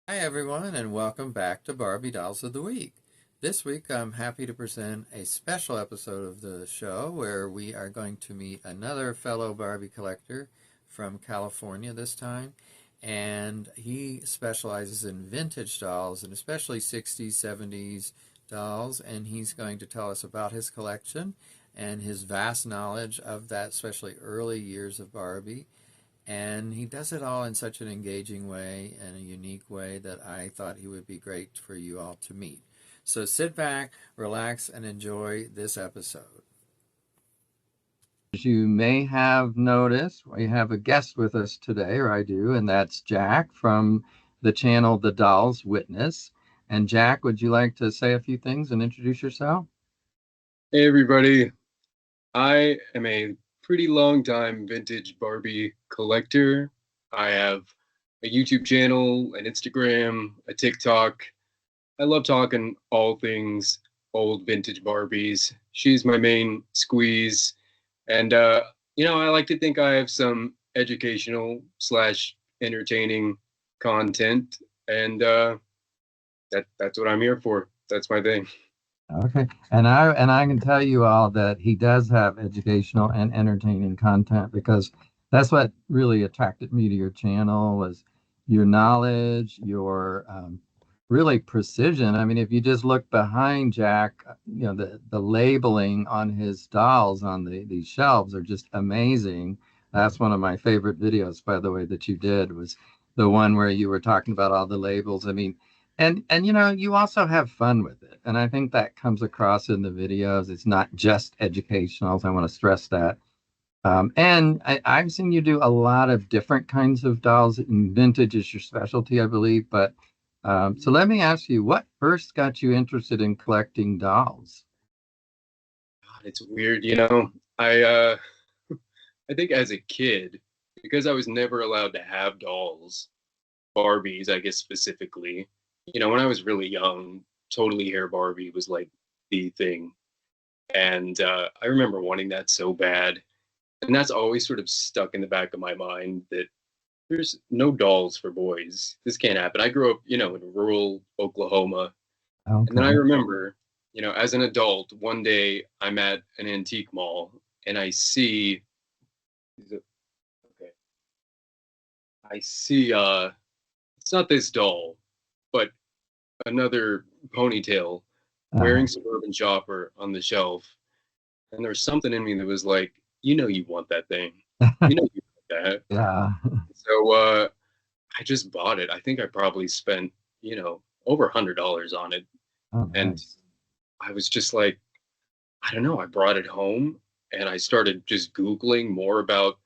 Hi, everyone, and welcome back to Barbie Dolls of the Week. This week, I'm happy to present a special episode of the show where we are going to meet another fellow Barbie collector from California this time. And he specializes in vintage dolls and especially 60s, 70s dolls. And he's going to tell us about his collection and his vast knowledge of that, especially early years of Barbie. And he does it all in such an engaging way and a unique way that I thought he would be great for you all to meet. So sit back, relax, and enjoy this episode. As you may have noticed, we have a guest with us today, or I do, and that's Jack from the channel The Dolls Witness. And Jack, would you like to say a few things and introduce yourself? Hey everybody, I am a pretty long time vintage Barbie collector. I have a YouTube channel, an Instagram, a TikTok. I love talking all things old vintage Barbies. She's my main squeeze. And I like to think I have some educational slash entertaining content. And that's what I'm here for. That's my thing. Okay. And I can tell you all that he does have educational and entertaining content because that's what really attracted me to your channel was your knowledge, your really precision. I mean, if you just look behind Jack, the labeling on his dolls on these shelves are just amazing. That's one of my favorite videos, by the way, that you did was the one where you were talking about all the labels. I mean, and you also have fun with it, and I think that comes across in the videos. It's not just educational, so I want to stress that. And I've seen you do a lot of different kinds of dolls, and vintage is your specialty, I believe. But so let me ask you, what first got you interested in collecting dolls? God, it's weird, I I think as a kid, because I was never allowed to have dolls, Barbies, I guess specifically, when I was really young, totally hair Barbie was like the thing. And I remember wanting that so bad. And that's always sort of stuck in the back of my mind that there's no dolls for boys. This can't happen. I grew up, in rural Oklahoma. And then I Okay. remember, as an adult, one day I'm at an antique mall and okay, I see it's not this doll, but another ponytail Uh, wearing Suburban Shopper on the shelf. And there was something in me that was like, you want that thing. You want that. yeah. So I just bought it. I think I probably spent, over $100 on it. Oh, And nice. I was just like, I don't know. I brought it home and I started just Googling more about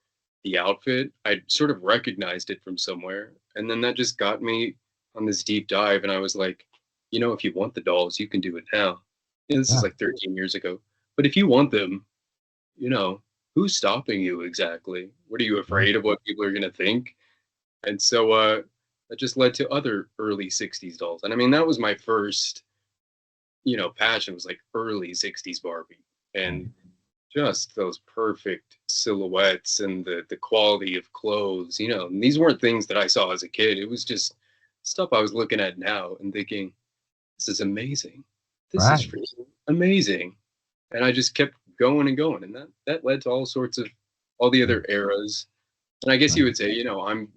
the outfit. I sort of recognized it from somewhere. And then that just got me on this deep dive. And I was like, if you want the dolls, you can do it now. This is Yeah. like 13 years ago. But if you want them, you know, who's stopping you exactly? What are you Yeah. afraid of what people are going to think? And so that just led to other early 60s dolls. And I mean, that was my first, passion was like early 60s Barbie. And just those perfect silhouettes and the quality of clothes, and these weren't things that I saw as a kid. It was just stuff I was looking at now and thinking, this is amazing. This is Right. freaking amazing. And I just kept going and going. And that led to all sorts of all the other eras. And I guess you Right. would say, I'm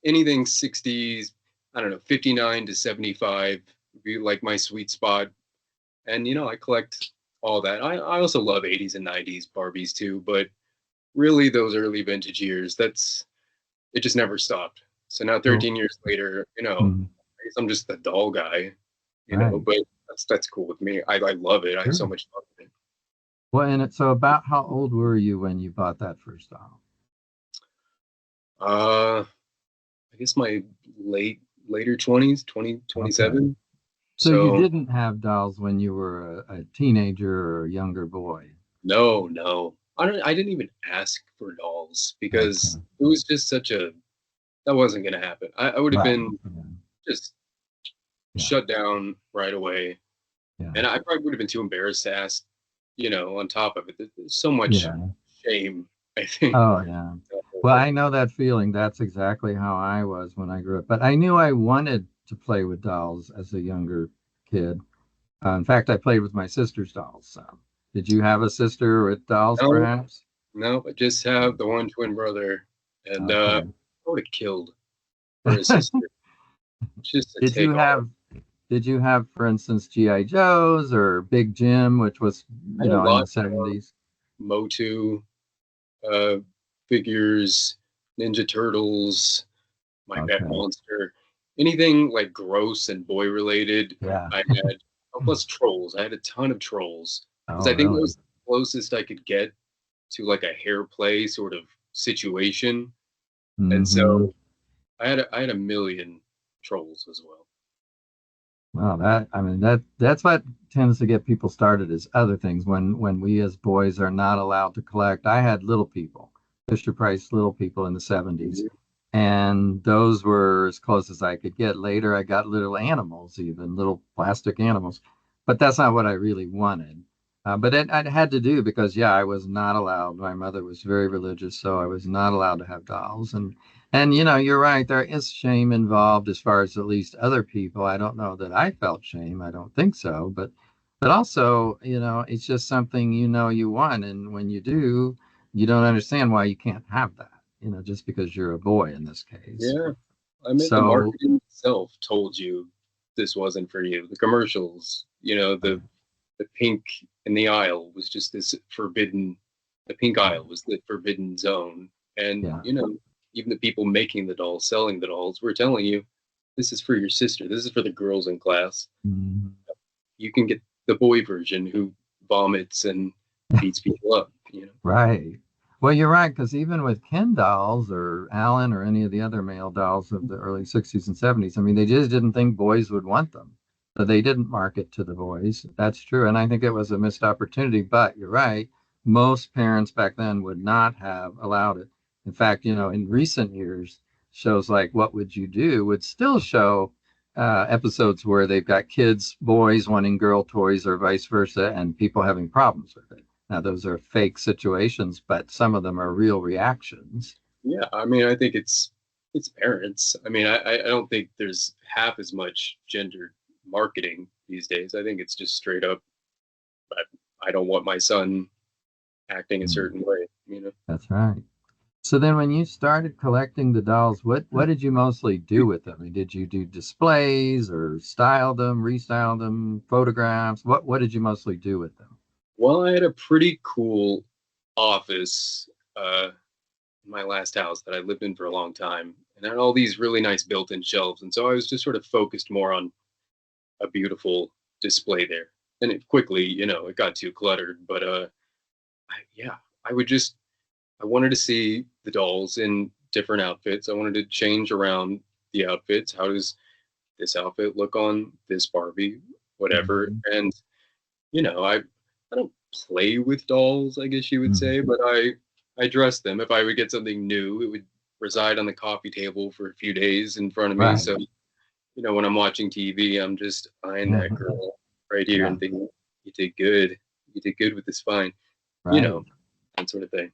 anything 60s, I don't know, 59 to 75 would be like my sweet spot. And, I collect all that. I also love 80s and 90s Barbies too, but really those early vintage years, it just never stopped. So now So, 13 years later, mm, I guess I'm just the doll guy, right. but that's cool with me. I love it. I have so Sure. much fun with it. Well, and so about how old were you when you bought that first doll? Uh, I guess my later 20s, 20, Okay. 27. So you So didn't have dolls when you were a teenager or a younger boy. no, no. I didn't even ask for dolls because Okay. it was just that wasn't gonna happen. I would have Right. been Yeah. just Yeah. shut down right away. Yeah. And I probably would have been too embarrassed to ask, on top of it. There's so much Yeah. shame, I think, Oh, yeah. that whole Well, I thing. know that feeling. That's exactly how I was when I grew up. But I knew I wanted to play with dolls as a younger kid. In fact, I played with my sister's dolls. So. Did you have a sister with dolls, No, perhaps? no, I just have the one twin brother, and I Okay. would have killed for a sister just to Did you take all. have did you have, for instance, GI Joes or Big Jim, which was, I had a in lot the 70s? Motu uh, figures, Ninja Turtles, My Pet Okay. Monster, anything like gross and boy related. Yeah. I had, oh, plus trolls. I had a ton of trolls because Oh, I think that really? was the closest I could get to like a hair play sort of situation. And Hmm. so I had a million trolls as well. Well, that's what tends to get people started is other things. When we as boys are not allowed to collect. I had Little People, Fisher Price Little People in the 70s, Mhm. and those were as close as I could get. Later, I got little animals, even little plastic animals, but that's not what I really wanted. But I had to do because, yeah, I was not allowed. My mother was very religious, so I was not allowed to have dolls. And you're right, there is shame involved as far as at least other people. I don't know that I felt shame. I don't think so, but also, it's just something you want, and when you do, you don't understand why you can't have that, just because you're a boy in this case. Yeah. I mean, the So, marketing itself told you this wasn't for you. The commercials, the pink in the aisle was just this forbidden. The pink aisle was the forbidden zone, and yeah. even the people making the dolls, selling the dolls, were telling you, this is for your sister. This is for the girls in class. Mhm. You can get the boy version who vomits and beats people up. Right. Well, you're right, because even with Ken dolls or Alan or any of the other male dolls of the early 60s and 70s, I mean, they just didn't think boys would want them. So they didn't market to the boys. That's true. And I think it was a missed opportunity. But you're right. Most parents back then would not have allowed it. In fact, in recent years, shows like What Would You Do would still show episodes where they've got kids, boys wanting girl toys or vice versa, and people having problems with it. Now, those are fake situations, but some of them are real reactions. Yeah, I mean, I think it's parents. I mean, I don't think there's half as much gendered marketing these days. I think it's just straight up. I don't want my son acting a Mm, certain way. that's right. So then when you started collecting the dolls, what did you mostly do with them? I mean, did you do displays or style them, restyle them, photographs? What did you mostly do with them? Well, I had a pretty cool office in my last house that I lived in for a long time, and I had all these really nice built-in shelves, and so I was just sort of focused more on a beautiful display there. And it quickly, it got too cluttered, but yeah, I would just I wanted to see the dolls in different outfits. I wanted to change around the outfits. How does this outfit look on this Barbie? Whatever. Mhm. And I don't play with dolls, I guess you would Mhm. say, but I dress them. If I would get something new, it would reside on the coffee table for a few days in front of me. Right. So, when I'm watching TV, I'm just eyeing that girl right here Yeah. and thinking, you did good. You did good with this fine, you know, Right. that sort of thing.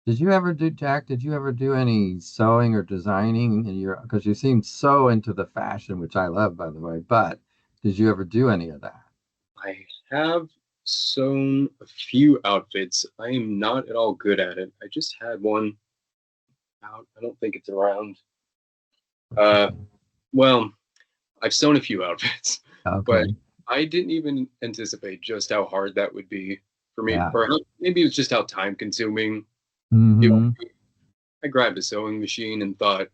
Did you ever do, Jack? Did you ever do any sewing or designing in your? Because you seem so into the fashion, which I love, by the way. But did you ever do any of that? I have sewn a few outfits. I am not at all good at it. I just had one out. I don't think it's around. Uh, well, I've sewn a few outfits, but Okay. I didn't even anticipate just how hard that would be for me, Yeah. or maybe it was just how time consuming it would Mm-hmm. be. I grabbed a sewing machine and thought,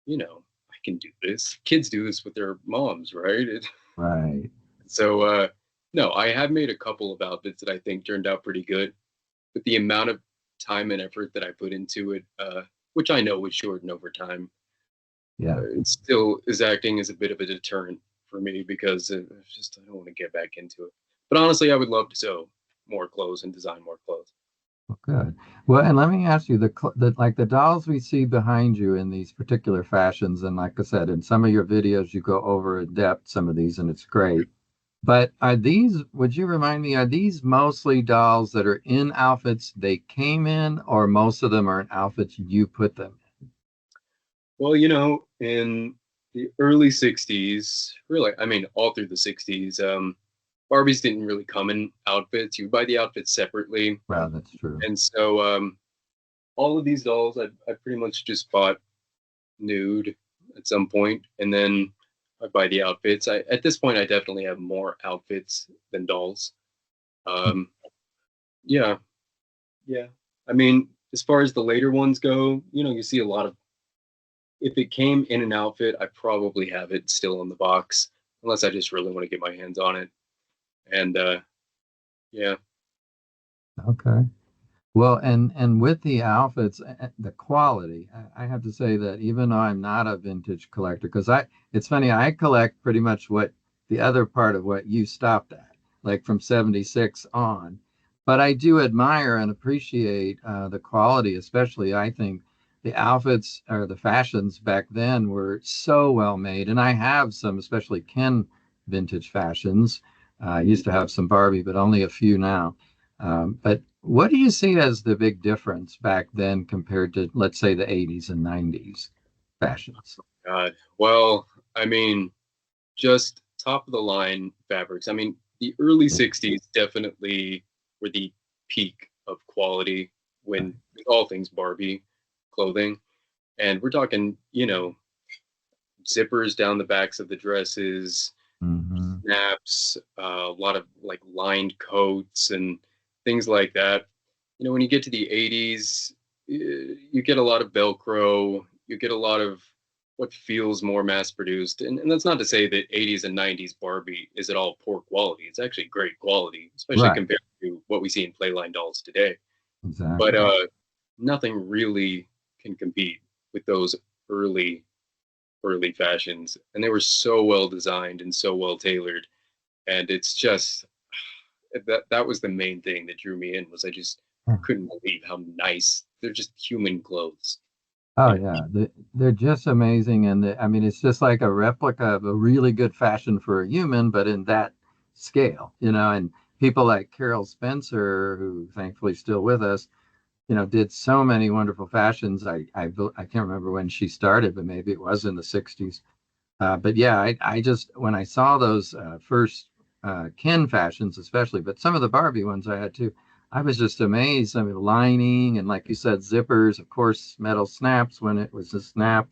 I can do this. Kids do this with their moms, right? Right. So, no, I have made a couple of outfits that I think turned out pretty good, but the amount of time and effort that I put into it, which I know would shorten over time, Yeah. it still is acting as a bit of a deterrent for me because it's just I don't want to get back into it. But honestly, I would love to sew more clothes and design more clothes. Well, good. Well, and let me ask you the dolls we see behind you in these particular fashions, and like I said, in some of your videos, you go over in depth some of these, and it's great. But would you remind me, are these mostly dolls that are in outfits they came in, or most of them are in outfits you put them Well, in the early 60s, really, I mean, all through the 60s, Barbies didn't really come in outfits. You would buy the outfits separately. Well, that's true. And so all of these dolls I pretty much just bought nude at some point, and then I buy the outfits. At this point, I definitely have more outfits than dolls. Um, yeah, yeah. I mean, as far as the later ones go, you see a lot of. If it came in an outfit, I probably have it still in the box, unless I just really want to get my hands on it. And yeah, Okay. Well, and with the outfits, the quality, I have to say that even though I'm not a vintage collector, because it's funny, I collect pretty much what the other part of what you stopped at, like from 76 on. But I do admire and appreciate the quality, especially I think the outfits or the fashions back then were so well made. And I have some, especially Ken vintage fashions. I used to have some Barbie, but only a few now. But what do you see as the big difference back then compared to, let's say, the 80s and 90s fashions? God. Well, I mean, just top of the line fabrics. I mean, the early 60s definitely were the peak of quality when with all things Barbie clothing. And we're talking, zippers down the backs of the dresses, Mm-hmm. snaps, a lot of like lined coats and things like that. When you get to the 80s, you get a lot of Velcro, you get a lot of what feels more mass produced. And that's not to say that 80s and 90s Barbie is at all poor quality. It's actually great quality, especially Right, compared to what we see in Playline dolls today. But exactly. nothing really can compete with those early early fashions, and they were so well designed and so well tailored. And it's just that was the main thing that drew me in was I just couldn't believe how nice they're just human clothes. Oh Yeah, yeah, they're just amazing, and I mean, it's just like a replica of a really good fashion for a human, but in that scale, And people like Carol Spencer, who thankfully still with us, did so many wonderful fashions. I can't remember when she started, but maybe it was in the 60s. But yeah, I just when I saw those first Ken fashions, especially, but some of the Barbie ones I had too, I was just amazed. I mean, lining and like you said, zippers, of course, metal snaps when it was a snap,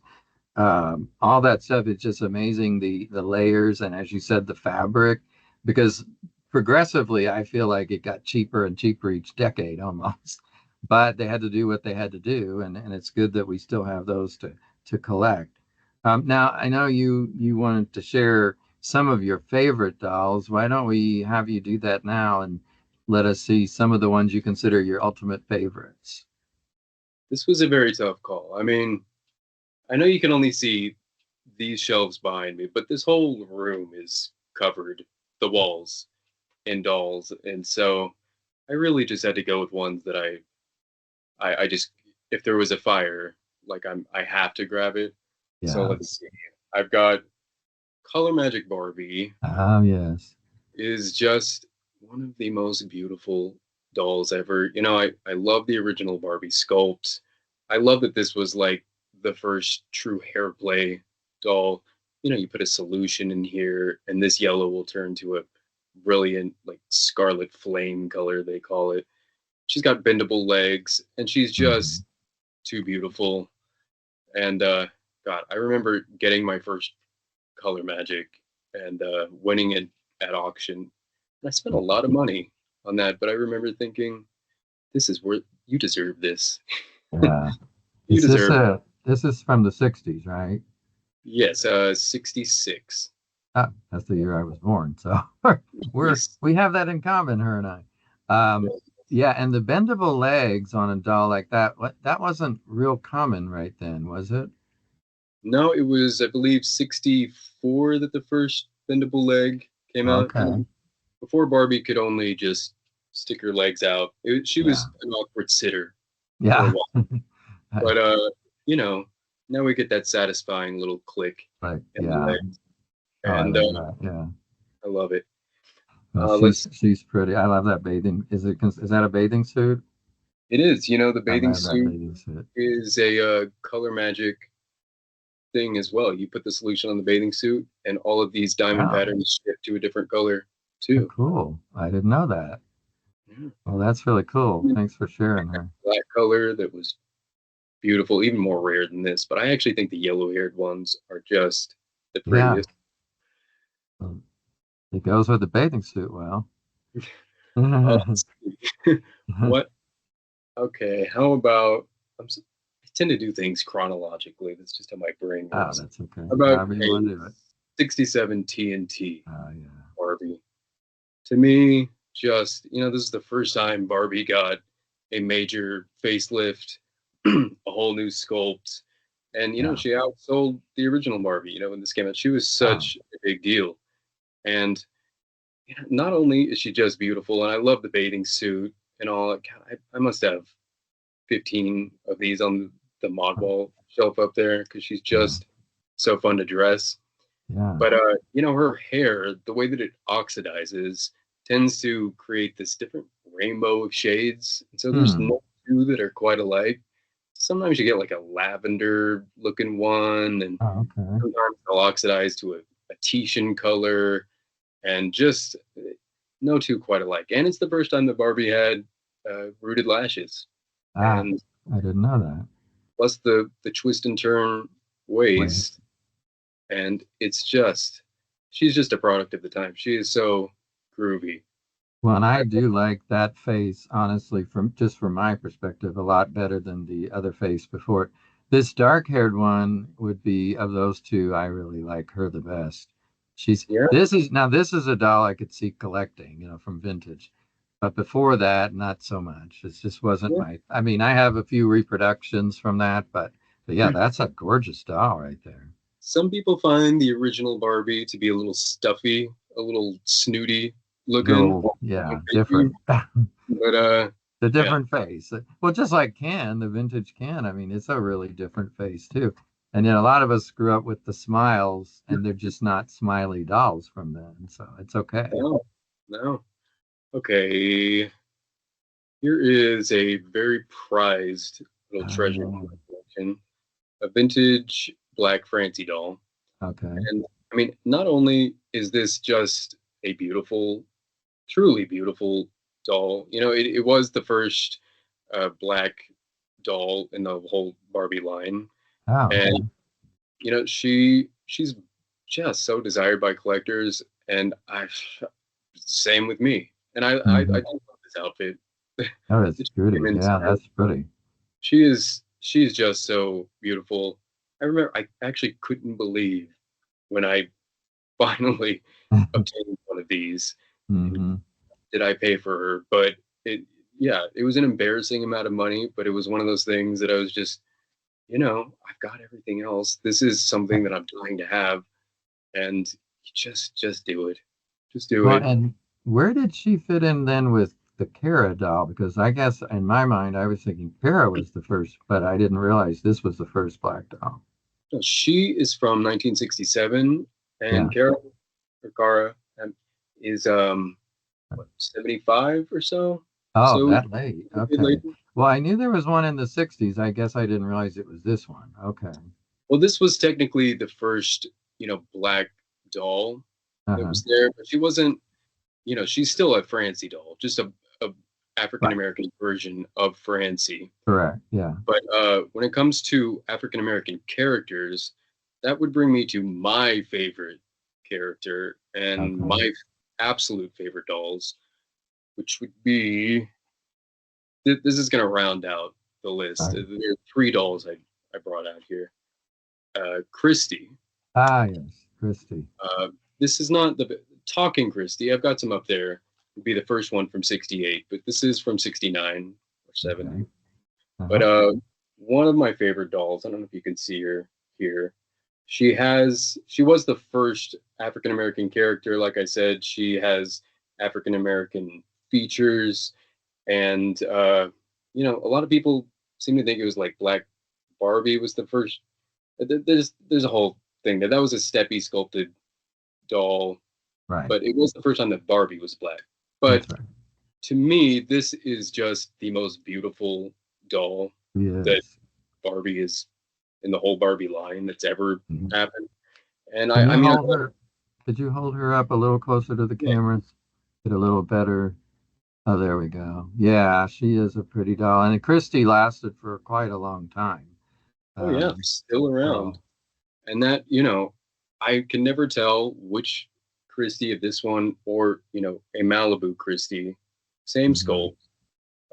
all that stuff is just amazing. The layers and as you said, the fabric, because progressively I feel like it got cheaper and cheaper each decade almost. But they had to do what they had to do, and it's good that we still have those to collect. Now I know you wanted to share some of your favorite dolls. Why don't we have you do that now and let us see some of the ones you consider your ultimate favorites? this was a very tough call. I mean, I know you can only see these shelves behind me, but this whole room is covered the walls in dolls, and so I really just had to go with ones that I just if there was a fire, like I have to grab it. So Yeah. let's see. I've got Color Magic Barbie Oh yes. is just one of the most beautiful dolls ever. I love the original Barbie sculpt. I love that this was like the first true hair play doll. You put a solution in here, and this yellow will turn to a brilliant, like scarlet flame color, they call it. She's got bendable legs, and she's Mhm. just too beautiful. And God, I remember getting my first Color Magic and winning it at auction. And I spent a lot of money on that, but I remember thinking, this is worth. You deserve this. Yeah. You deserve. This is from the 60s, right? Yes, 66. Ah, that's the year I was born. So Yes. we have that in common, her and I. Yeah, and the bendable legs on a doll like that, that wasn't real common right then, was it? No, it was, I believe, 64 that the first bendable leg came out. Okay. Before Barbie could only just stick her legs out. She Yeah. was an awkward sitter for a Yeah. while. But you know, now we get that satisfying little click Like, in the yeah. leg, Oh, I and love that. Yeah. I love it. Well, Let's. she's pretty. I love that bathing. Is that a bathing suit? It is. The I bathing love that suit bathing suit. is a Color Magic thing as well. You put the solution on the bathing suit, and all of these diamond Wow. patterns shift to a different color Oh, too. cool. I didn't know that. Yeah. Well, that's really cool. Thanks for sharing her. Black color that was beautiful, even more rare than this. But I actually think the yellow-haired ones are just the Yeah. prettiest. Um, It goes with the bathing suit well. Let's see. What? Okay, how about I tend to do things chronologically. That's just how my brain Oh, works. that's okay. How about However you a want to do it. 67 TNT Oh, yeah. Barbie? To me, just, this is the first time Barbie got a major facelift, a whole new sculpt. And, Yeah. she outsold the original Barbie, when this came out. She was Oh, such a big deal. And not only is she just beautiful, and I love the bathing suit and all, God, I must have 15 of these on the mod wall shelf up there because she's yeah. just so fun to dress. Yeah. But her hair, the way that it oxidizes, tends to create this different rainbow of shades. And so there's Hmm. no two that are quite alike. Sometimes you get like a lavender looking one, and Oh, okay. sometimes they'll oxidize to a Titian color, and just no two quite alike. And it's the first time that Barbie had rooted lashes, Ah, and I didn't know that. plus the twist and turn Wait. waist, and she's just a product of the time. She is so groovy. Well, and I I, do like that face, honestly, from my perspective, a lot better than the other face before it. This dark-haired one would be of those two, I really like her the best. yeah, This is a doll I could see collecting, from vintage. But before that, not so much. It just wasn't yeah. I mean, I have a few reproductions from that, but yeah, that's a gorgeous doll right there. Some people find the original Barbie to be a little stuffy, a little snooty looking, Little, yeah, different. picky, but The yeah, different face. Well, just like Ken, the vintage Ken, I mean, it's a really different face too. And then a lot of us grew up with the smiles, and they're just not smiley dolls from then, so it's okay. no, no. Okay, here is a very prized little treasure in Oh, my collection, a vintage black Francie doll. okay. And I mean, not only is this just a beautiful, truly beautiful doll, it was the first black doll in the whole Barbie line. Oh, And, okay. she's just so desired by collectors. And same with me. And I Hmm. do love this outfit. Oh, it's That she came pretty. in Yeah, style. that's pretty. She's just so beautiful. I remember I actually couldn't believe when I finally obtained one of these. And Hmm. did I pay for her? But it, yeah, it was an embarrassing amount of money, but it was one of those things that I was just, I've got everything else. This is something that I'm trying to have, and just do it. Just do Well, it. and where did she fit in then with the Kara doll? Because I guess in my mind, I was thinking Kara was the first, but I didn't realize this was the first black doll. No, she is from 1967, Yeah. and Cara is what, 75 or so. Oh, So that late. a bit Okay. later. Well, I knew there was one in the 60s. I guess I didn't realize it was this one. Okay. Well, this was technically the first, black doll that Uh-huh. was there, but she wasn't, she's still a Francie doll, just a African Right. American version of Francie. Correct. Yeah. But when it comes to African American characters, that would bring me to my favorite character and Okay. my absolute favorite dolls, which would be this is going to round out the list. Uh, There are three dolls I brought out here. Christy. yes. Christy. Uh, this is not the talking Christie. I've got some up there. Would be the first one from '68, but this is from '69 or Okay. '70. But Uh-huh. one of my favorite dolls. I don't know if you can see her here. She was the first African American character. Like I said, she has African American features, and a lot of people seem to think it was like Black Barbie was the first. There's a whole thing that was a steppy sculpted doll, Right. but it was the first time that Barbie was black. But That's right. to me, this is just the most beautiful doll that Yes. Barbie in the whole Barbie line that's ever Mhm. happened. And Can I you mean, I hold her? Could you hold her up a little closer to the yeah. cameras? Get a little better. Oh, there we go. Yeah, she is a pretty doll. And Christy lasted for quite a long time. Oh yeah, Um, still around. so, And that, I can never tell which Christie of this one or, a Malibu Christie. Same mhm.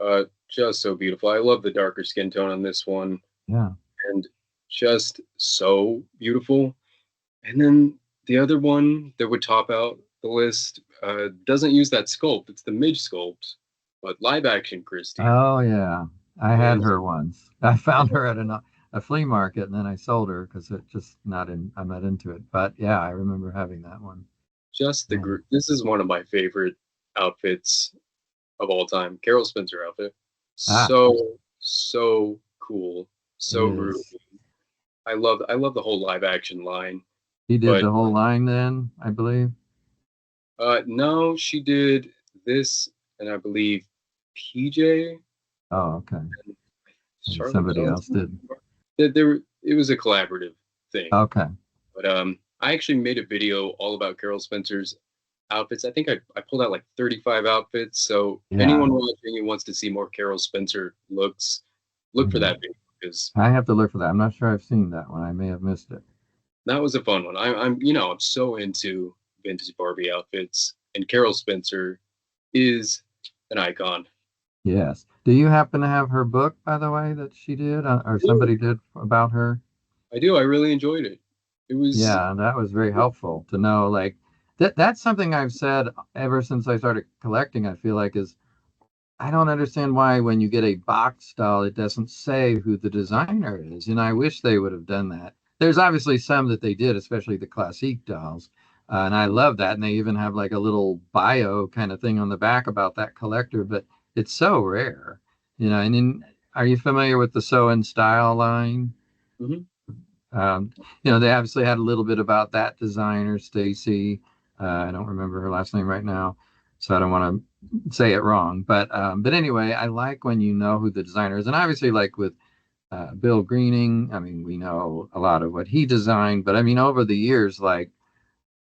sculpt. Just so beautiful. I love the darker skin tone on this one Yeah. and just so beautiful. And then the other one that would top out the list doesn't use that sculpt. It's the Midge sculpt, but live action Christie Oh, yeah. I had is her once. I found her at a flea market and then I sold her because I'm not into it. But yeah, I remember having that one. just the Yeah. group. This is one of my favorite outfits of all time. Carol Spencer outfit. Ah, So cool. it So groovy. is. I love the whole live action line. He did But the whole line then, I believe. no, she did this and I believe PJ Oh, okay. and Maybe Charlotte somebody else Johnson. did. It was a collaborative thing. Okay. But I actually made a video all about Carol Spencer's outfits. I think I pulled out like 35 outfits. So Yeah. anyone watching who wants to see more Carol Spencer looks, look for Mhm. that video because I have to look for that. I'm not sure I've seen that one. I may have missed it. that was a fun one. I'm so into vintage Barbie outfits, and Carol Spencer is an icon. Yes. Do you happen to have her book, by the way, that she did or I do. somebody did about her? I do. I really enjoyed it. It was Yeah, that was very helpful to know. Like that's something I've said ever since I started collecting, I feel like is I don't understand why when you get a box doll, it doesn't say who the designer is. And I wish they would have done that. There's obviously some that they did, especially the classique dolls. And I love that. And they even have like a little bio kind of thing on the back about that collector, but it's so rare. And are you familiar with the Sew and Style line? mhm. Um, they obviously had a little bit about that designer, Stacy. I don't remember her last name right now, so I don't want to say it wrong. But anyway, I like when you know who the designer is, and obviously, like with Bill Greening, I mean, we know a lot of what he designed, but I mean, over the years, like,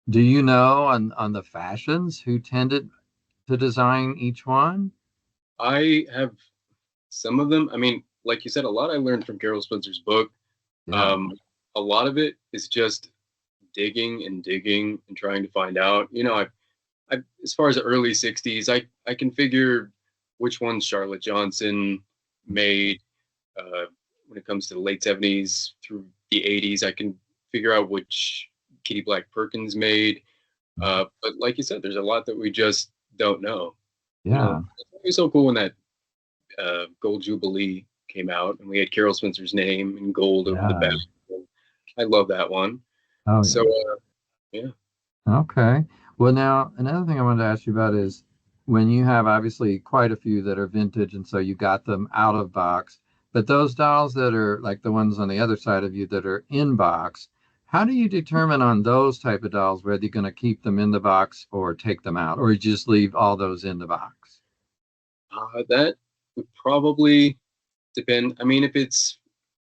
do you know on the fashions who tended to design each one? I have some of them. I mean, like you said, a lot I learned from Carol Spencer's book. Yeah, Um, a lot of it is just digging and trying to find out. As far as the early '60s, I can figure which ones Charlotte Johnson made. When it comes to the late '70s through the '80s, I can figure out which Kitty Black Perkins made. But like you said, there's a lot that we just don't know. yeah, It was so cool when that Gold Jubilee came out and we had Carol Spencer's name in gold over the back. yeah. I love that one. Oh, So yeah. yeah, Okay. Well, now another thing I wanted to ask you about is when you have obviously quite a few that are vintage, and so you got them out of box, but those dolls that are like the ones on the other side of you that are in box, how do you determine on those type of dolls whether you're going to keep them in the box or take them out, or you just leave all those in the box? that would probably depend. I mean, if it's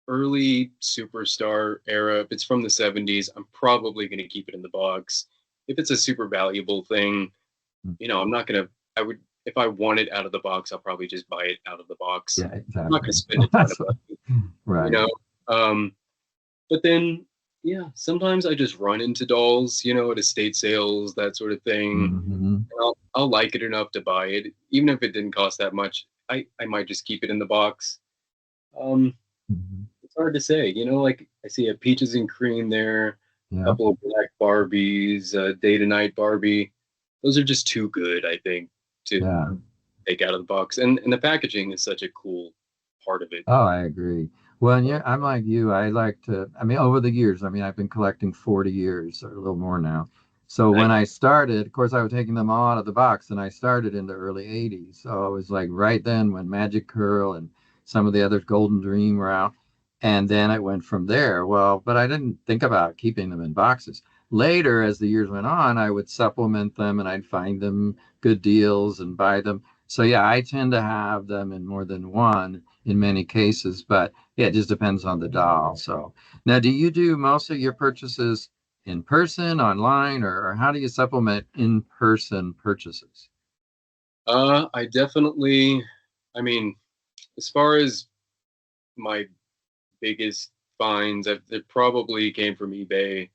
early superstar era, if it's from the '70s, I'm probably going to keep it in the box. If it's a super valuable thing, Mm. I'm not going to, I would, if I want it out of the box, I'll probably just buy it out of the box. Yeah, I'm not going exactly. to spend a ton of That's money, you right. know? Um, but then, yeah, sometimes I just run into dolls, at estate sales, that sort of thing. Hmm. And I'll like it enough to buy it, even if it didn't cost that much. I might just keep it in the box. Um, Hmm. it's hard to say, like I see a peaches and cream there, a Yeah. couple of black Barbies, day to night Barbie. Those are just too good, I think, to Yeah. take out of the box. And the packaging is such a cool part of it. Oh, I agree. Well, and yeah, I'm like you. I like to, I mean, over the years, I mean, I've been collecting 40 years or a little more now. So I, when I started, of course, I was taking them all out of the box and I started in the early 80s. So it was like right then when Magic Curl and some of the others, Golden Dream were out. And then it went from there. Well, but I didn't think about keeping them in boxes. Later, as the years went on, I would supplement them and I'd find them good deals and buy them. So yeah, I tend to have them in more than one in many cases. But Yeah, it just depends on the doll. So now, do you do most of your purchases in person, online, or how do you supplement in-person purchases? I definitely, I mean, as far as my biggest finds, it probably came from eBay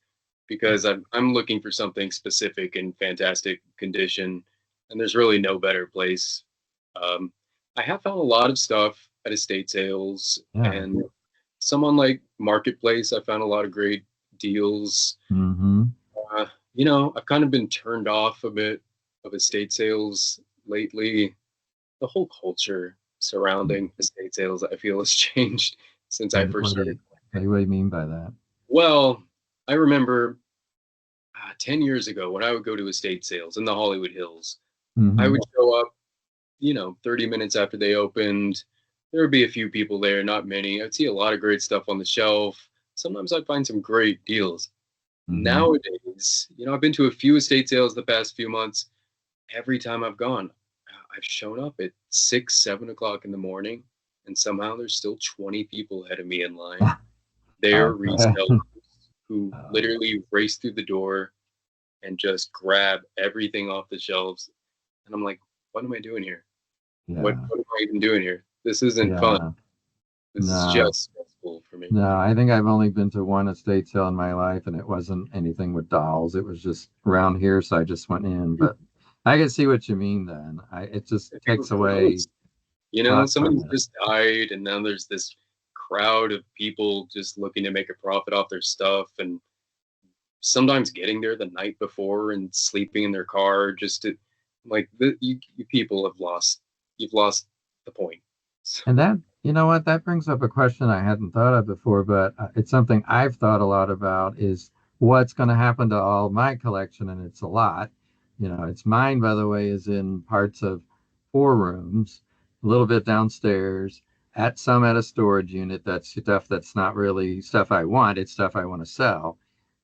because I'm looking for something specific in fantastic condition, and there's really no better place. Um, I have found a lot of stuff at estate sales Yeah. and some on like Marketplace. I found a lot of great deals. Mm-hmm. Uh, I've kind of been turned off a bit of estate sales lately. The whole culture surrounding estate sales, I feel, has changed since I first What do started. you what do you mean by that? Well, I remember 10 years ago when I would go to estate sales in the Hollywood Hills, I Mm-hmm. would show up, 30 minutes after they opened. There would be a few people there, not many. I'd see a lot of great stuff on the shelf. Sometimes I'd find some great deals. Mm-hmm. Nowadays, I've been to a few estate sales the past few months. Every time I've gone, I've shown up at 6, 7 o'clock in the morning, and somehow there's still 20 people ahead of me in line. They're Okay. resellers who literally race through the door and just grab everything off the shelves. And I'm like, what am I doing here? Yeah. What am I even doing here? This isn't fun. Yeah. This is No. just stressful for me. No, I think I've only been to one estate sale in my life, and it wasn't anything with dolls. It was just around here, so I just went in. But I can see what you mean then. It just If takes you're away close, fun somebody's from it. just died, and now there's this crowd of people just looking to make a profit off their stuff, and sometimes getting there the night before and sleeping in their car just to like you people you've lost the point. And that, you know what, that brings up a question I hadn't thought of before, but it's something I've thought a lot about is what's going to happen to all my collection, and it's a lot. It's mine, by the way, is in parts of 4 rooms, a little bit downstairs, at a storage unit. That's stuff that's not really stuff I want. It's stuff I want to sell. Mhm.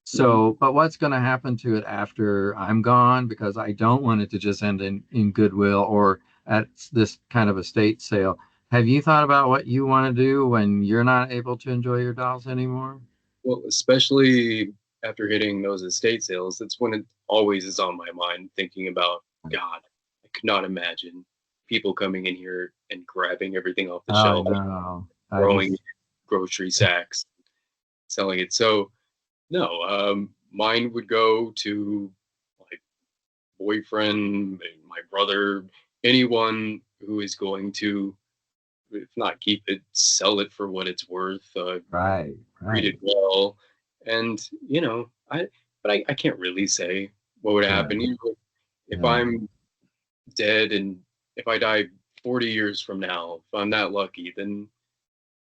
So, but what's going to happen to it after I'm gone? Because I don't want it to just end in Goodwill or at this kind of estate sale. Have you thought about what you want to do when you're not able to enjoy your dolls anymore? Well, especially after hitting those estate sales, that's when it always is on my mind, thinking about God. I could not imagine people coming in here and grabbing everything off the Oh, shelf, no. I throwing it just, in grocery sacks, selling it. So no, mine would go to like boyfriend, my brother, anyone who is going to, if not keep it, sell it for what it's worth, right, treat right. it well. And, but I can't really say what would Yeah, happen. If yeah, I'm dead and if I die 40 years from now, if I'm that lucky, then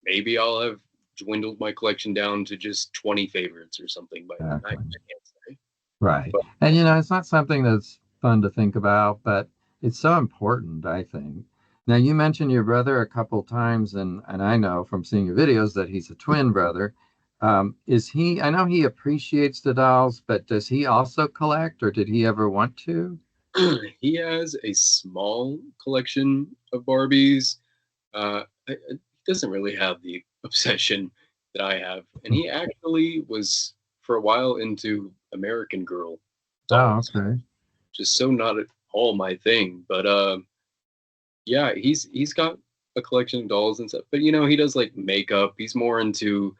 maybe I'll have dwindled my collection down to just 20 favorites or something by then. I exactly. can't say. Right. But And it's not something that's fun to think about, but it's so important, I think. Now, you mentioned your brother a couple times, and I know from seeing your videos that he's a twin brother. I know he appreciates the dolls, but does he also collect, or did he ever want to? he has a small collection of Barbies. He doesn't really have the obsession that I have, and he actually was for a while into American Girl Oh, dolls, okay. just so not at all my thing. But yeah, he's got a collection of dolls and stuff. But he does like makeup. He's more into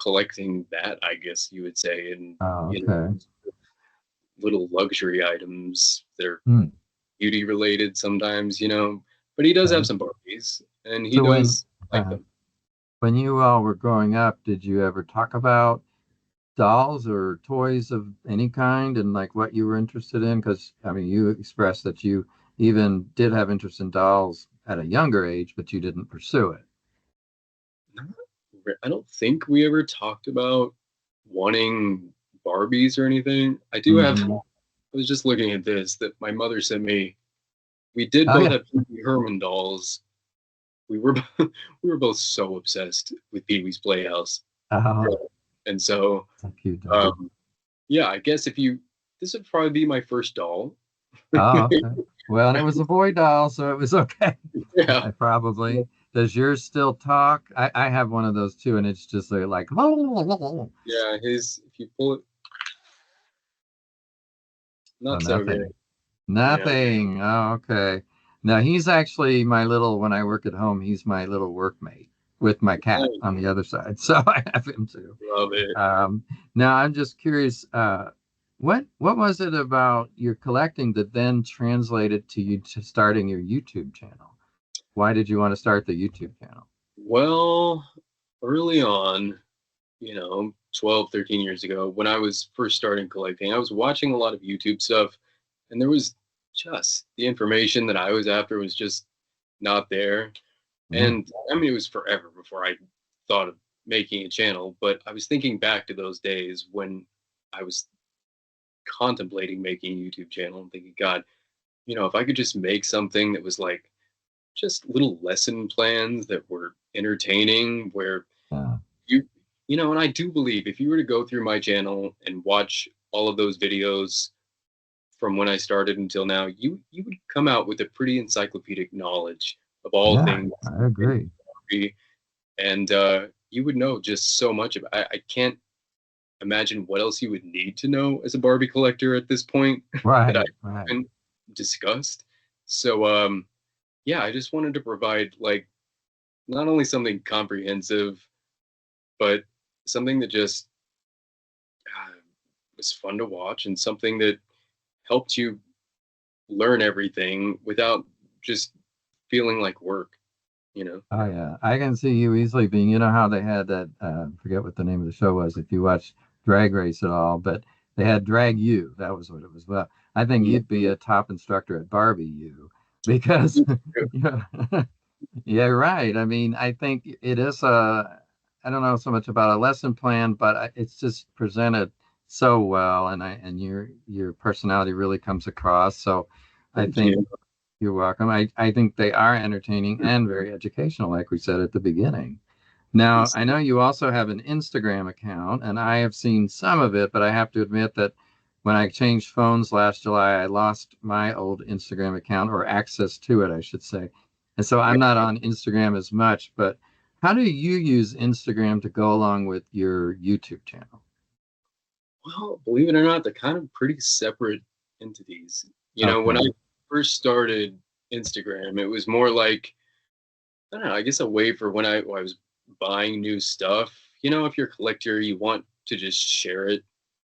collecting that, I guess you would say, and Oh, you know, okay. little luxury items that are Hmm. beauty related sometimes. But he does have Okay. some Barbies, and he So does like uh, them. when you all were growing up, did you ever talk about dolls or toys of any kind and like what you were interested in? Because I mean, you expressed that you even did have interest in dolls at a younger age, but you didn't pursue it. Not I don't think we ever talked about wanting Barbies or anything. I do have. Hmm. I was just looking at this that my mother sent me. We did Oh both yeah. have Pee Wee Herman dolls. We were we were both so obsessed with Pee Wee's Playhouse, Oh, and so that's a cute doll. um, yeah, I guess if you this would probably be my first doll. Oh, okay. Well, and it was a boy doll, so it was okay. Yeah, Probably. Does yours still talk? I have one of those too, and it's just like oh, Yeah, his if you pull it, not so good. nothing. Yeah. Nothing. Oh, okay. Now he's actually my little, when I work at home, he's my little workmate with my cat I on the other side. So I have him too. love it. Um, now I'm just curious, what was it about your collecting that then translated to you to starting your YouTube channel? Why did you want to start the YouTube channel? Well, early on, 12, 13 years ago, when I was first starting collecting, I was watching a lot of YouTube stuff, and there was just the information that I was after was just not there. Yeah. And I mean, it was forever before I thought of making a channel, but I was thinking back to those days when I was contemplating making a YouTube channel and thinking, God, if I could just make something that was like just little lesson plans that were entertaining, where Yeah. you, and I do believe if you were to go through my channel and watch all of those videos from when I started until now, you would come out with a pretty encyclopedic knowledge of all Yeah, things I in agree. photography, and you would know just so much about. I can't imagine what else you would need to know as a Barbie collector at this point that I Right, right. haven't discussed. So yeah, I just wanted to provide like not only something comprehensive, but something that just uh, was fun to watch and something that helped you learn everything without just feeling like work, you know? Oh yeah, I can see you easily being. You know how they had that? Forget what the name of the show was. If you watched Drag Race at all, but they had Drag You. That was what it was. Well, I think Mm. you'd be a top instructor at Barbie U because yeah, yeah, right. I mean, I think it is a. I don't know so much about a lesson plan, but it's just presented so well, and your personality really comes across. So, I Thank think you. you're welcome. I think they are entertaining and very educational, like we said at the beginning. Now, I know you also have an Instagram account, and I have seen some of it, but I have to admit that when I changed phones last July, I lost my old Instagram account, or access to it, I should say. And so I'm not on Instagram as much, but how do you use Instagram to go along with your YouTube channel? Well, believe it or not, they're kind of pretty separate entities. When I Okay. first started Instagram, it was more like, I don't know, I guess a way for when I was buying new stuff. If you're a collector, you want to just share it,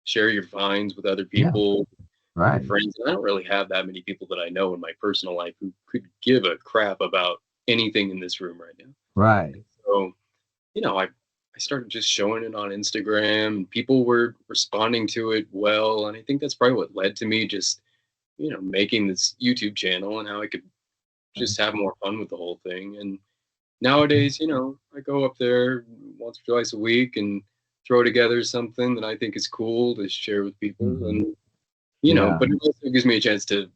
share your finds with other Yeah, people, with your right. friends. And I don't really have that many people that I know in my personal life who could give a crap about anything in this room right now. Right. So, I started just showing it on Instagram and people were responding to it well. And I think that's probably what led to me just, making this YouTube channel and how I could just have more fun with the whole thing. And nowadays, I go up there once or twice a week and throw together something that I think is cool to share with people. Hmm. And, Yeah. but it also gives me a chance to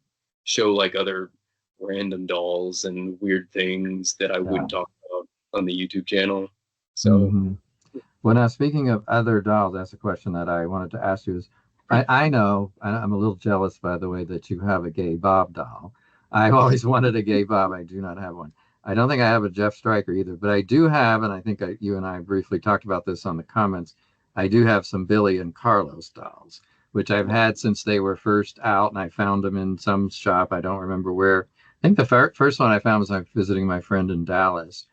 show like other random dolls and weird things that I Yeah. wouldn't talk about on the YouTube channel. So, Hmm. Well, now speaking of other dolls, that's a question that I wanted to ask you. Is I know I'm a little jealous, by the way, that you have a gay Bob doll. I've always wanted a gay Bob. I do not have one. I don't think I have a Jeff Stryker either, but I do have, and I think you and I briefly talked about this on the comments. I do have some Billy and Carlos dolls, which I've had since they were first out, and I found them in some shop. I don't remember where. I think the first one I found was I was visiting my friend in Dallas,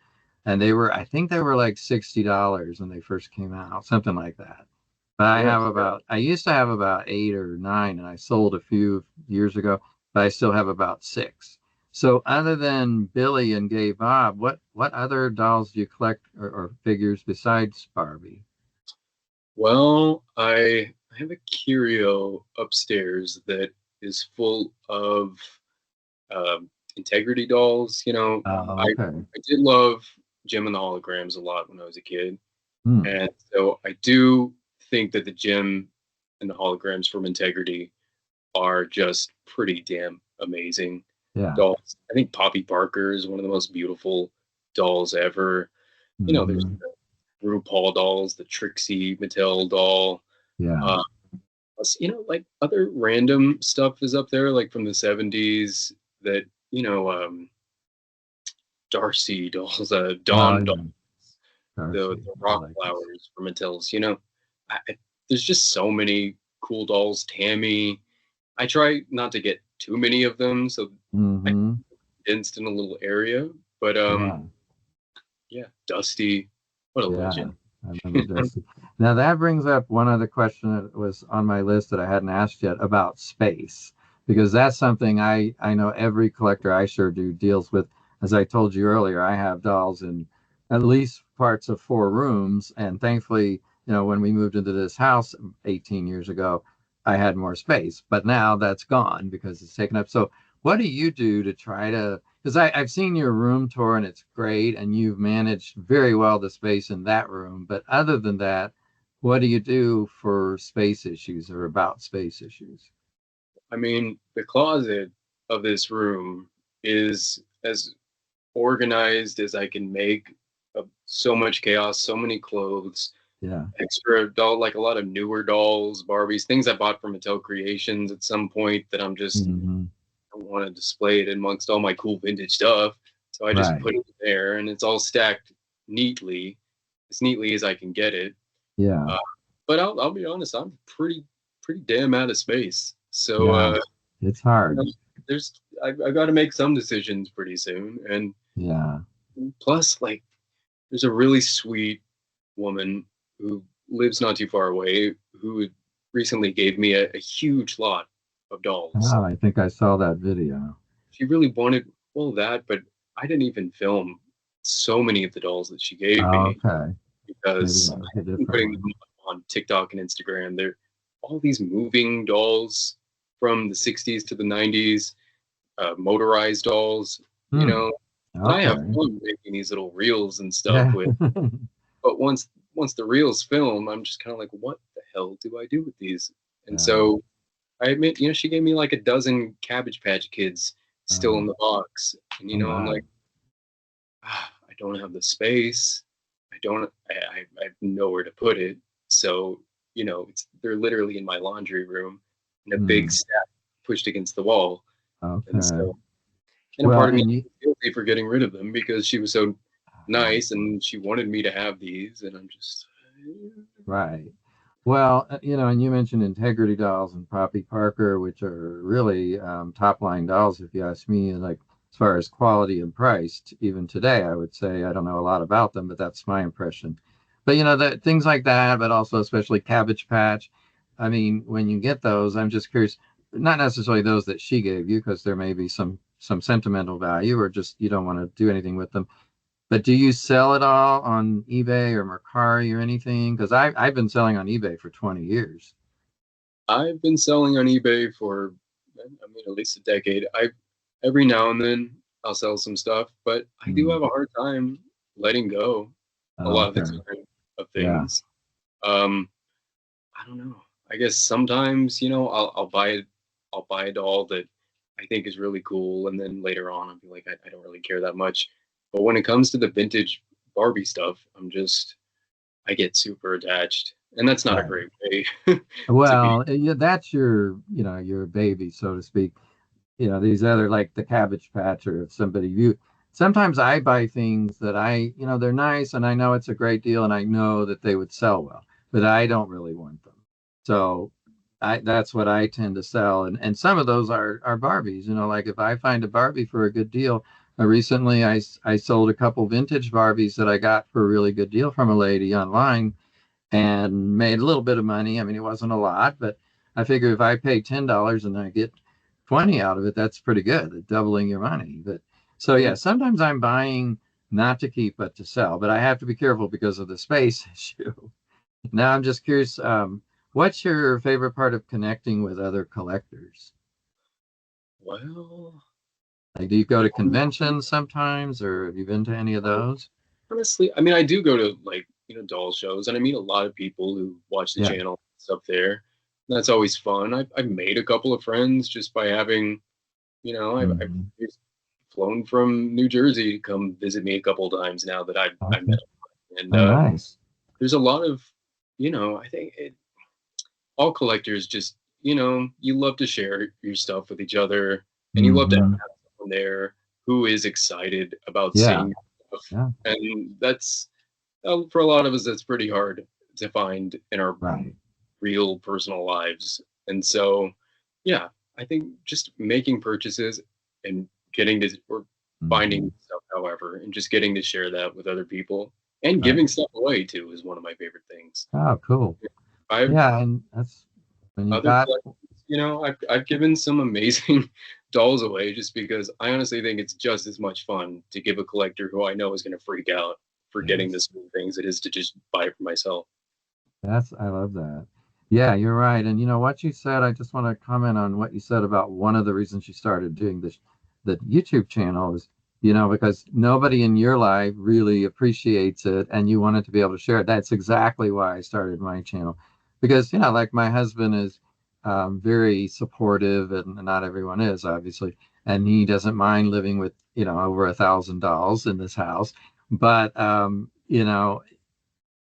and I think they were like $60 when they first came out, something like that. But yeah. I used to have about 8 or 9, and I sold a few years ago, but I still have about six. So other than Billy and Gay Bob, what other dolls do you collect, or figures besides Barbie? Well, I have a curio upstairs that is full of integrity dolls. Oh, okay. I did love Jim and the Holograms a lot when I was a kid, Hmm. and so I do think that the Jim and the Holograms from Integrity are just pretty damn amazing Yeah. dolls. I think Poppy Barker is one of the most beautiful dolls ever. There's Hmm. the RuPaul dolls, the Trixie Mattel doll. Yeah. Uh, Plus, like other random stuff is up there, like from the 70s that, Darcy dolls, Oh, Dom dolls, yeah. the Darcy. I rock like this. flowers from Mattel's. There's just so many cool dolls. Tammy. I try not to get too many of them, so I Mm-hmm. condensed in a little area. But Yeah. yeah, Dusty, what a Yeah. legend. I remember Darcy. Now that brings up one other question that was on my list that I hadn't asked yet about space, because that's something I know every collector I sure do deals with. As I told you earlier, I have dolls in at least parts of 4 rooms, and thankfully, when we moved into this house 18 years ago, I had more space. But now that's gone because it's taken up. So, what do you do to try to? Because I've seen your room tour and it's great, and you've managed very well the space in that room. But other than that, what do you do for space issues or about space issues? I mean, the closet of this room is as organized as I can make. So much chaos, so many clothes, Yeah. extra doll, like a lot of newer dolls, Barbies, things I bought from Mattel Creations at some point that Hmm. I don't want to display it amongst all my cool vintage stuff. So I just Right. put it there, and it's all stacked neatly, as neatly as I can get it. Yeah. Uh, but I'll be honest, I'm pretty damn out of space. So Yeah. It's you know, hard. I've got to make some decisions pretty soon, and Yeah. plus, like, there's a really sweet woman who lives not too far away who recently gave me a huge lot of dolls. Oh, I think I saw that video. She really wanted, well, that, but I didn't even film so many of the dolls that she gave Oh, me okay. Maybe because that was a I've been different putting one. them on TikTok and Instagram. They're all these moving dolls from the 60s to the 90s, motorized dolls, you Hmm. know, that I have Okay. fun making these little reels and stuff Yeah. with. But once the reels film, I'm just kind of like, what the hell do I do with these? And Yeah. so I admit, she gave me like a dozen Cabbage Patch Kids still Uh, in the box, and oh, I'm wow. like, I don't have the space. I don't. I have nowhere to put it. So they're literally in my laundry room in a big Hmm. stack pushed against the wall, and Okay. so a Well, part of me and you, is guilty for getting rid of them because she was so nice and she wanted me to have these, and I'm just right. Well, and you mentioned Integrity Dolls and Poppy Parker, which are really top line dolls, if you ask me. And like as far as quality and price, even today, I would say I don't know a lot about them, but that's my impression. But that things like that, but also especially Cabbage Patch. I mean, when you get those, I'm just curious. Not necessarily those that she gave you, because there may be some sentimental value, or just you don't want to do anything with them. But do you sell it all on eBay or Mercari or anything? Because I've been selling on eBay for 20 years. I've been selling on eBay for, I mean, at least a decade. I Every now and then I'll sell some stuff, but I do Hmm. have a hard time letting go a Oh, lot of the okay. time of Yeah. things. Um, I don't know. I guess sometimes, I'll buy a doll that I think is really cool, and then later on I'll be like, I don't really care that much. But when it comes to the vintage Barbie stuff, I get super attached, and that's not a Right. great way to be. Well, yeah, that's your baby, so to speak. These other like the Cabbage Patch or if somebody you sometimes I buy things that they're nice and I know it's a great deal and I know that they would sell well, but I don't really want them. So that's what I tend to sell. And some of those are Barbies, like if I find a Barbie for a good deal. Recently I sold a couple vintage Barbies that I got for a really good deal from a lady online and made a little bit of money. I mean, it wasn't a lot, but I figure if I pay $10 and I get 20 out of it, that's pretty good, doubling your money. But so Yeah. yeah, sometimes I'm buying not to keep but to sell, but I have to be careful because of the space issue. Now I'm just curious, what's your favorite part of connecting with other collectors? Well, Like, do you go to conventions sometimes, or have you been to any of those? honestly, I mean, I do go to like, doll shows, and I meet a lot of people who watch the Yeah. channel stuff there. That's always fun. I've made a couple of friends just by having, I've Hmm. just flown from New Jersey to come visit me a couple of times now that I met Okay. them. And Oh, nice. there's a lot of, I think all collectors just, you love to share your stuff with each other, and you love to have Hmm. someone there who is excited about Yeah. seeing stuff. Yeah. And that's for a lot of us, that's pretty hard to find in our Right. real personal lives. And so, yeah, I think just making purchases and getting to, or Hmm. finding stuff, however, and just getting to share that with other people and Right. giving stuff away too is one of my favorite things. Oh, cool. I've Yeah, and that's when you've other got. collections, I've given some amazing dolls away just because I honestly think it's just as much fun to give a collector who I know is going to freak out for getting Yes. this new things it is to just buy it for myself. I love that. Yeah, you're right. And you know what you said, I just want to comment on what you said about one of the reasons you started doing this, the YouTube channel is, because nobody in your life really appreciates it and you wanted to be able to share it. That's exactly why I started my channel. Because, like my husband is very supportive, and not everyone is, obviously. And he doesn't mind living with, over 1,000 dolls in this house. But,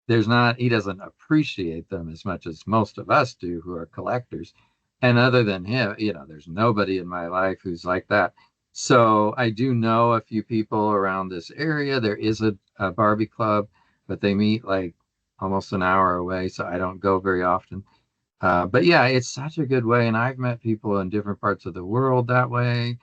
there's not he doesn't appreciate them as much as most of us do who are collectors. And other than him, there's nobody in my life who's like that. So I do know a few people around this area. There is a Barbie club, but they meet like almost an hour away, so I don't go very often. But yeah, it's such a good way. And I've met people in different parts of the world that way.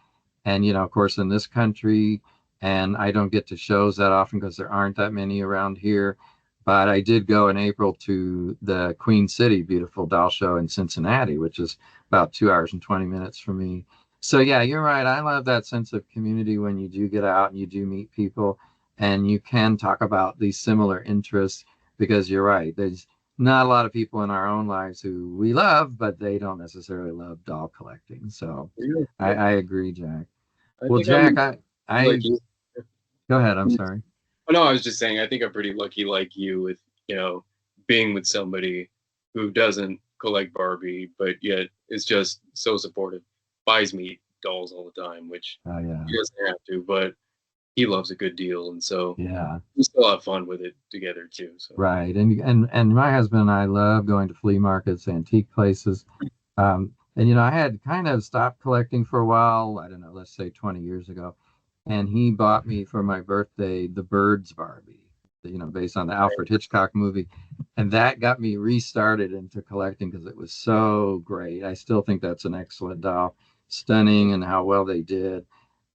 And, of course, in this country. And I don't get to shows that often because there aren't that many around here. But I did go in April to the Queen City Beautiful Doll Show in Cincinnati, which is about 2 hours and 20 minutes from me. So, yeah, you're right. I love that sense of community when you do get out and you do meet people and you can talk about these similar interests because you're right. There's not a lot of people in our own lives who we love, but they don't necessarily love doll collecting. So Yeah, I agree, Jack. I Well, think I'm Jack, I like you. go ahead. I'm sorry. Oh, no, I was just saying, I think I'm pretty lucky like you with, being with somebody who doesn't collect Barbie, but yet is just so supportive, buys me dolls all the time, which Oh, yeah. he doesn't have to, but he loves a good deal. And so Yeah. we still have fun with it together too. So, Right. And my husband and I love going to flea markets, antique places. And I had kind of stopped collecting for a while. I don't know, let's say 20 years ago. And he bought me for my birthday the Birds Barbie, based on the Alfred Hitchcock movie. And that got me restarted into collecting because it was so great. I still think that's an excellent doll, stunning, and how well they did.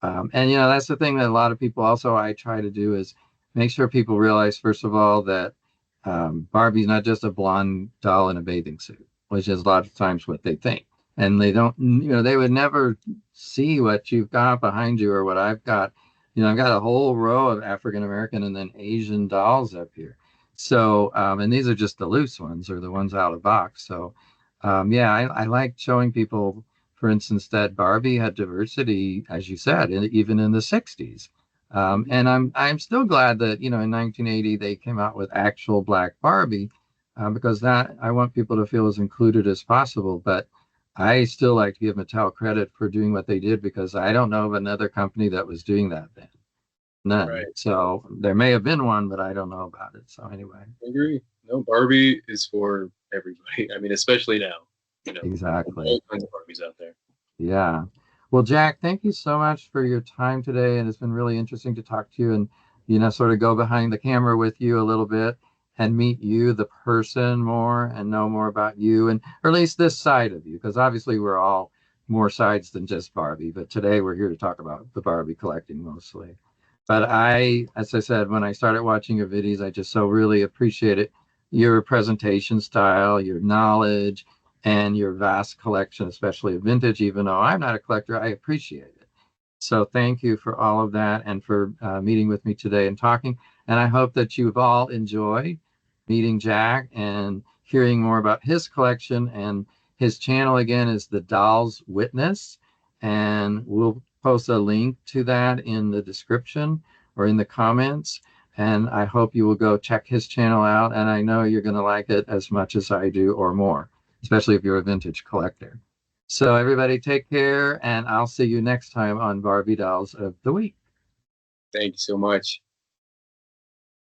And that's the thing that a lot of people also I try to do is make sure people realize, first of all, that Barbie's not just a blonde doll in a bathing suit, which is a lot of times what they think. And they don't, they would never see what you've got behind you or what I've got. I've got a whole row of African American and then Asian dolls up here. So, and these are just the loose ones or the ones out of box. So, yeah, I like showing people, for instance, that Barbie had diversity, as you said, even in the 60s. And I'm still glad that in 1980 they came out with actual black Barbie, because that I want people to feel as included as possible. But I still like to give Mattel credit for doing what they did because I don't know of another company that was doing that then. right. None. So there may have been one, but I don't know about it. So anyway, I agree. No, Barbie is for everybody. I mean, especially now, exactly. all kinds of Barbies out there. Yeah. Well, Jack, thank you so much for your time today. And it's been really interesting to talk to you and, sort of go behind the camera with you a little bit and meet you, the person, more and know more about you and, or at least this side of you, because obviously we're all more sides than just Barbie. But today we're here to talk about the Barbie collecting mostly. But as I said, when I started watching your videos, I just so really appreciated your presentation style, your knowledge, and your vast collection, especially of vintage. Even though I'm not a collector, I appreciate it. So thank you for all of that and for meeting with me today and talking. And I hope that you've all enjoyed meeting Jack and hearing more about his collection. And his channel again is The Doll's Witness. And we'll post a link to that in the description or in the comments. And I hope you will go check his channel out. And I know you're going to like it as much as I do or more, especially if you're a vintage collector. So everybody take care, and I'll see you next time on Barbie Dolls of the Week. Thank you so much.